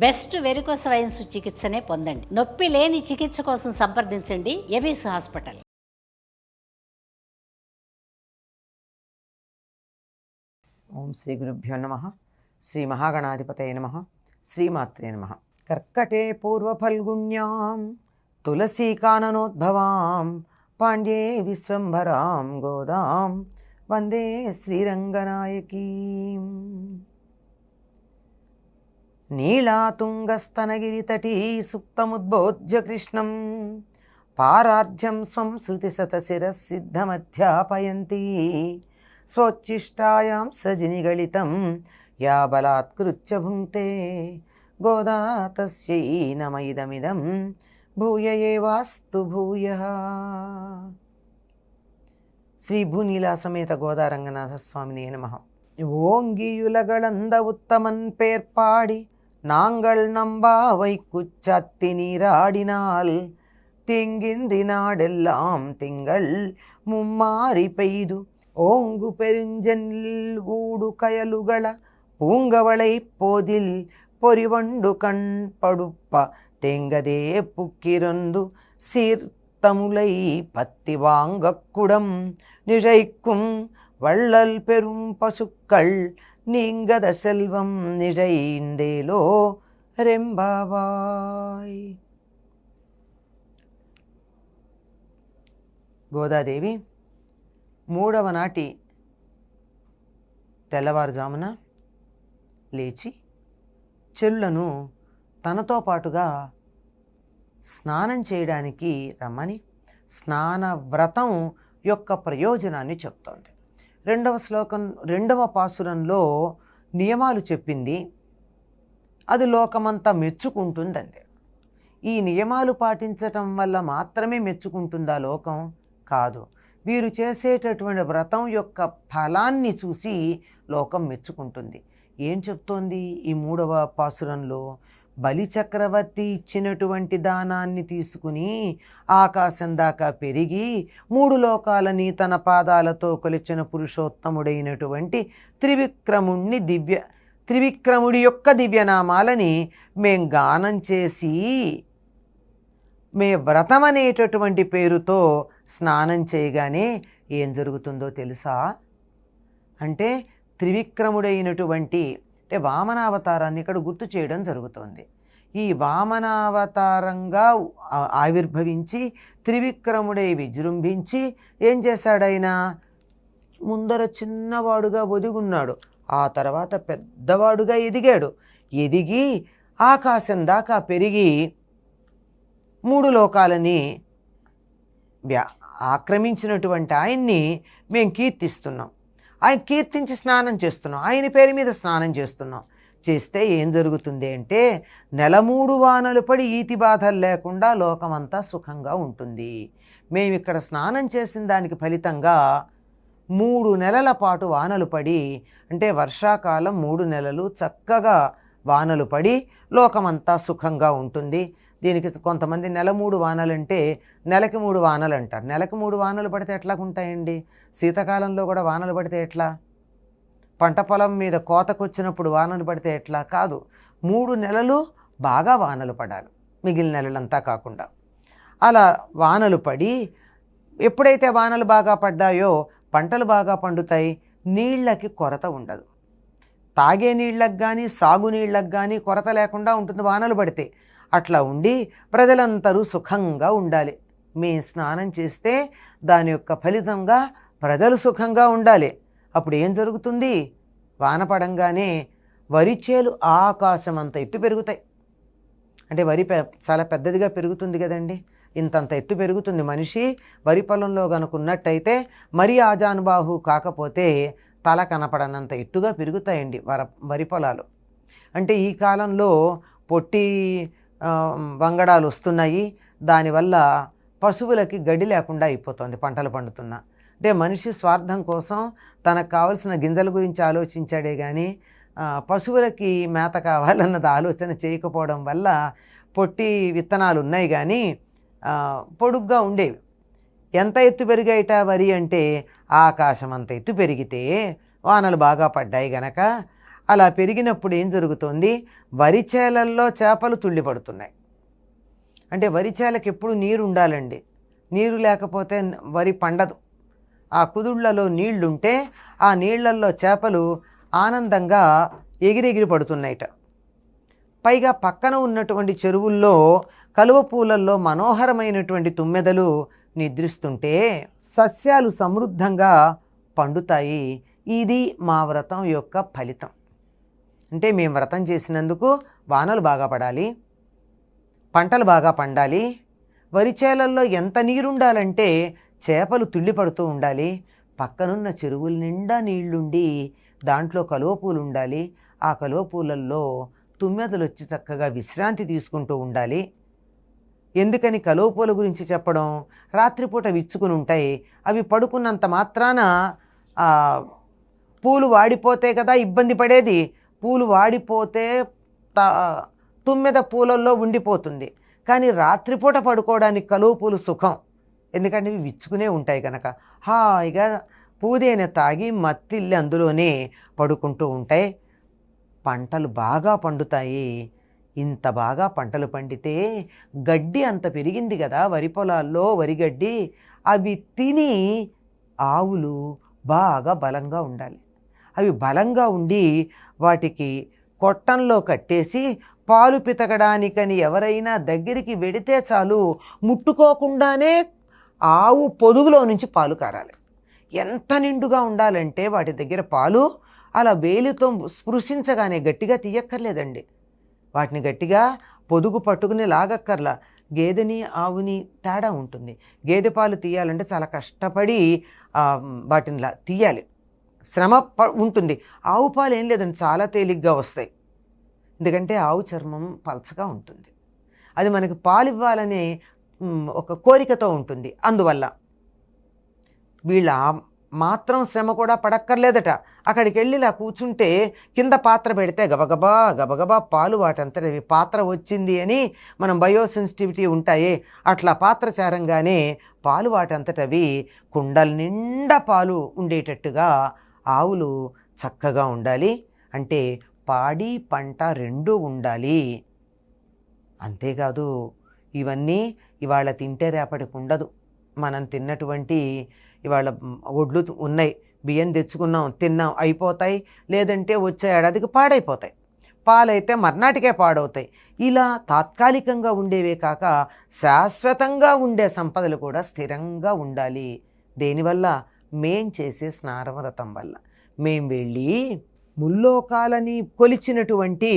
Best varicose veins చికిత్సనే పొందండి. నొప్పి లేని చికిత్స కోసం సంప్రదించండి ఎబిస్ హాస్పిటల్. ఓం శ్రీ గురుభ్యో నమః. శ్రీ మహాగణాధిపతయ నమః. శ్రీమాత్రే నమః. కర్కటే పూర్వఫల్గుణ్యాం తులసీకాననోద్భవాం పాండ్యే విశ్వంభరాం గోదాం వందే శ్రీరంగనాయకీం. నీళాతుంగస్తనగిరితటీ సుప్తముద్బోధ్య కృష్ణం పారార్ధ్యం స్వం శృతిశతశిరసిద్ధమధ్యాపయంతి స్వోచ్ఛిష్టాయాం సృజినిగళితం యా బలాత్కృత్య భుంక్తే గోదా తస్యై నమ ఇదమిదం భూయ ఏవాస్తు భూయః. శ్రీ భూనీలా సమేత గోదా రంగనాథ స్వామినే నమః. ఓంగియులగళంద ఉత్తమన్ పేర్పాడి நாங்கள் நம்பாவை குச்சத்தி நீராடினால் திங்கின்றி நாடெல்லாம் திங்கள் மும்மாறி பெய்து ஓங்கு பெருஞ்சென்னில் ஊடு கயலுகள பூங்கவளை போதில் பொறிவண்டு கண் படுப்ப தேங்கதே புக்கிரொந்து சீர்த்தமுலை பத்தி வாங்கக்குடம் நிழைக்கும் வள்ளல் பெரும் பசுக்கள் நீங்கத செல்వం నిజైందేలో రెంబావాయ్. గోదాదేవి మూడవ నాటి తెల్లవారుజామున లేచి చెల్లులను తనతో పాటుగా స్నానం చేయడానికి రమ్మని స్నాన వ్రతం యొక్క ప్రయోజనాన్ని చెప్తోంది. రెండవ పాసురంలో నియమాలు చెప్పింది. అది లోకమంతా మెచ్చుకుంటుందండి. ఈ నియమాలు పాటించటం వల్ల మాత్రమే మెచ్చుకుంటుందా లోకం? కాదు. వీరు చేసేటటువంటి వ్రతం యొక్క ఫలాన్ని చూసి లోకం మెచ్చుకుంటుంది. ఏం చెప్తోంది ఈ మూడవ పాసురంలో? బలిచక్రవర్తి ఇచ్చినటువంటి దానాన్ని తీసుకుని ఆకాశం దాకా పెరిగి మూడు లోకాలని తన పాదాలతో కొలిచిన పురుషోత్తముడైనటువంటి త్రివిక్రముడి యొక్క దివ్యనామాలని మేం గానం చేసి మే వ్రతం అనేటటువంటి పేరుతో స్నానం చేయగానే ఏం జరుగుతుందో తెలుసా? అంటే త్రివిక్రముడైనటువంటి అంటే వామనావతారాన్ని ఇక్కడ గుర్తు చేయడం జరుగుతోంది. ఈ వామనావతారంగా ఆవిర్భవించి త్రివిక్రముడై విజృంభించి ఏం చేశాడైనా? ముందర చిన్నవాడుగా ఒదిగున్నాడు, ఆ తర్వాత పెద్దవాడుగా ఎదిగాడు. ఎదిగి ఆకాశం దాకా పెరిగి మూడు లోకాలని ఆక్రమించినటువంటి ఆయన్ని మేము కీర్తిస్తున్నాం. ఆయన కీర్తించి స్నానం చేస్తున్నాం, ఆయన పేరు మీద స్నానం చేస్తున్నాం. చేస్తే ఏం జరుగుతుంది అంటే 3 వానలు పడి ఈతి బాధలు లేకుండా లోకమంతా సుఖంగా ఉంటుంది. మేము ఇక్కడ స్నానం చేసిన దానికి ఫలితంగా 3 నెలల పాటు వానలు పడి, అంటే వర్షాకాలం 3 నెలలు చక్కగా వానలు పడి లోకమంతా సుఖంగా ఉంటుంది. దీనికి కొంతమంది 3 వానలంటే నెలకి 3 వానలు అంటారు. నెలకి 3 వానలు పడితే ఎట్లా ఉంటాయండి? శీతాకాలంలో కూడా వానలు పడితే ఎట్లా? పంట పొలం మీద కోతకొచ్చినప్పుడు వానలు పడితే ఎట్లా? కాదు. 3 నెలలు బాగా వానలు పడాలి, మిగిలిన నెలలంతా కాకుండా. అలా వానలు పడి ఎప్పుడైతే వానలు బాగా పడ్డాయో పంటలు బాగా పండుతాయి, నీళ్ళకి కొరత ఉండదు. తాగే నీళ్ళకి కానీ సాగునీళ్ళకి కానీ కొరత లేకుండా ఉంటుంది వానలు పడితే. అట్లా ఉండి ప్రజలందరూ సుఖంగా ఉండాలి. మేము స్నానం చేస్తే దాని యొక్క ఫలితంగా ప్రజలు సుఖంగా ఉండాలి. అప్పుడు ఏం జరుగుతుంది? వాన పడంగానే వరి చేలు ఆకాశం అంత ఎత్తు పెరుగుతాయి. అంటే వరి చాలా పెద్దదిగా పెరుగుతుంది కదండి, ఇంతంత ఎత్తు పెరుగుతుంది. మనిషి వరి పొలంలో కనుకున్నట్టయితే మరీ ఆజానుబాహు కాకపోతే తల కనపడనంత ఎత్తుగా పెరుగుతాయండి వరి పొలాలు. అంటే ఈ కాలంలో పొట్టి వంగడాలు వస్తున్నాయి, దానివల్ల పశువులకి గడ్డి లేకుండా అయిపోతుంది పంటలు పండుతున్నా. అంటే మనిషి స్వార్థం కోసం తనకు కావలసిన గింజల గురించి ఆలోచించాడే కానీ పశువులకి మేత కావాలన్నది ఆలోచన చేయకపోవడం వల్ల పొట్టి విత్తనాలు ఉన్నాయి కానీ పొడుగ్గా ఉండేవి. ఎంత ఎత్తు పెరిగాయిట వరి అంటే? ఆకాశం అంత ఎత్తు పెరిగితే వానలు బాగా పడ్డాయి గనక అలా పెరిగినప్పుడు ఏం జరుగుతోంది, వరి చేలల్లో చేపలు తుళ్ళిపడుతున్నాయి. అంటే వరి చేలకి ఎప్పుడు నీరు ఉండాలండి, నీరు లేకపోతే వరి పండదు. ఆ కుదుళ్లలో నీళ్లుంటే ఆ నీళ్లల్లో చేపలు ఆనందంగా ఎగిరెగిరి పడుతున్నాయిట. పైగా పక్కన ఉన్నటువంటి చెరువుల్లో కలువ పూలల్లో మనోహరమైనటువంటి తుమ్మెదలు నిద్రిస్తుంటే సస్యాలు సమృద్ధంగా పండుతాయి. ఇది మా వ్రతం యొక్క ఫలితం. అంటే మేము వ్రతం చేసినందుకు వానలు బాగా పడాలి, పంటలు బాగా పండాలి, వరి చేలల్లో ఎంత నీరుండాలంటే చేపలు తుళ్ళిపడుతూ ఉండాలి, పక్కనున్న చెరువుల నిండా నీళ్లుండి దాంట్లో కలువ పూలు ఉండాలి, ఆ కలువ పూలల్లో తుమ్మెదలు వచ్చి చక్కగా విశ్రాంతి తీసుకుంటూ ఉండాలి. ఎందుకని కలువ పూల గురించి చెప్పడం, రాత్రిపూట విచ్చుకుని ఉంటాయి, అవి పడుకున్నంత మాత్రాన పూలు వాడిపోతే కదా ఇబ్బంది పడేది. పూలు వాడిపోతే తుమ్మెద పూలల్లో ఉండిపోతుంది. కానీ రాత్రిపూట పడుకోవడానికి కలువ పూలు సుఖం, ఎందుకంటే ఇవి విచ్చుకునే ఉంటాయి కనుక హాయిగా పూదేన తాగి మత్తిల్లి అందులోనే పడుకుంటూ ఉంటాయి. పంటలు బాగా పండుతాయి. ఇంత బాగా పంటలు పండితే గడ్డి అంత పెరిగింది కదా వరి పొలాల్లో, వరిగడ్డి, అవి తిని ఆవులు బాగా బలంగా ఉండాలి. అవి బలంగా ఉండి వాటికి కొట్టంలో కట్టేసి పాలు పితకడానికని ఎవరైనా దగ్గరికి వెడితే చాలు ముట్టుకోకుండానే ఆవు పొదుగులో నుంచి పాలు కారాలి. ఎంత నిండుగా ఉండాలంటే వాటి దగ్గర పాలు అలా వేలితో స్పృశించగానే గట్టిగా తీయక్కర్లేదండి, వాటిని గట్టిగా పొదుగు పట్టుకుని లాగక్కర్లా. గేదెని ఆవుని తేడా ఉంటుంది. గేదె పాలు తీయాలంటే చాలా కష్టపడి వాటిని తీయాలి, శ్రమ ఉంటుంది. ఆవు పాలు ఏం లేదండి, చాలా తేలిగ్గా వస్తాయి. ఎందుకంటే ఆవు చర్మం పలచగా ఉంటుంది, అది మనకి పాలు ఇవ్వాలనే ఒక కోరికతో ఉంటుంది. అందువల్ల వీళ్ళ మాత్రం శ్రమ కూడా పడక్కర్లేదట. అక్కడికి వెళ్ళి ఇలా కూర్చుంటే కింద పాత్ర పెడితే గబగబా గబగబా పాలు వాటంతట పాత్ర వచ్చింది అని మనం బయోసెన్సిటివిటీ ఉంటాయే అట్లా పాత్ర చేరంగానే పాలు వాటంతటవి కుండల నిండా పాలు ఉండేటట్టుగా ఆవులు చక్కగా ఉండాలి. అంటే పాడి పంట రెండూ ఉండాలి. అంతేకాదు, ఇవన్నీ ఇవాళ తింటే రేపటికి ఉండదు. మనం తిన్నటువంటి ఇవాళ ఒడ్లు ఉన్నాయి, బియ్యం తెచ్చుకున్నాం, తిన్నాం, అయిపోతాయి, లేదంటే వచ్చే ఏడాదికి పాడైపోతాయి, పాలైతే మర్నాటికే పాడవుతాయి. ఇలా తాత్కాలికంగా ఉండేవే కాక శాశ్వతంగా ఉండే సంపదలు కూడా స్థిరంగా ఉండాలి. దేనివల్ల? మేం చేసే స్నానవ్రతం వల్ల. మేం వెళ్ళి ముల్లోకాలని కొలిచినటువంటి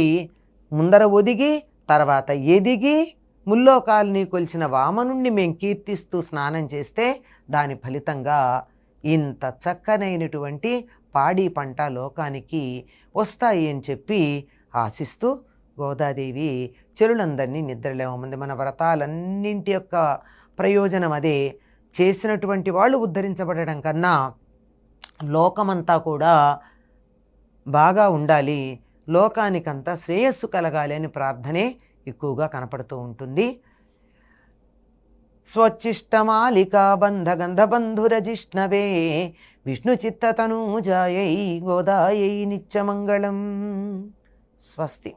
ముందర ఒదిగి తర్వాత ఎదిగి ముల్లోకాలని కొలిచిన వామనుణ్ణి మేం కీర్తిస్తూ స్నానం చేస్తే దాని ఫలితంగా ఇంత చక్కనైనటువంటి పాడి పంట లోకానికి వస్తాయి అని చెప్పి ఆశిస్తూ గోదాదేవి చెరులందరినీ నిద్రలేవమంది. మన వ్రతాలన్నింటి యొక్క ప్రయోజనం అదే. చేసినటువంటి వాళ్ళు ఉద్ధరించబడడం కన్నా లోకమంతా కూడా బాగా ఉండాలి, లోకానికంతా శ్రేయస్సు కలగాలి అని ప్రార్థనే ఎక్కువగా కనపడుతూ ఉంటుంది. స్వచ్చిష్టమాలికా బంధగంధబంధురజిష్ణవే విష్ణు చిత్తతనూజాయై గోదాయై నిత్యమంగళం. స్వస్తి.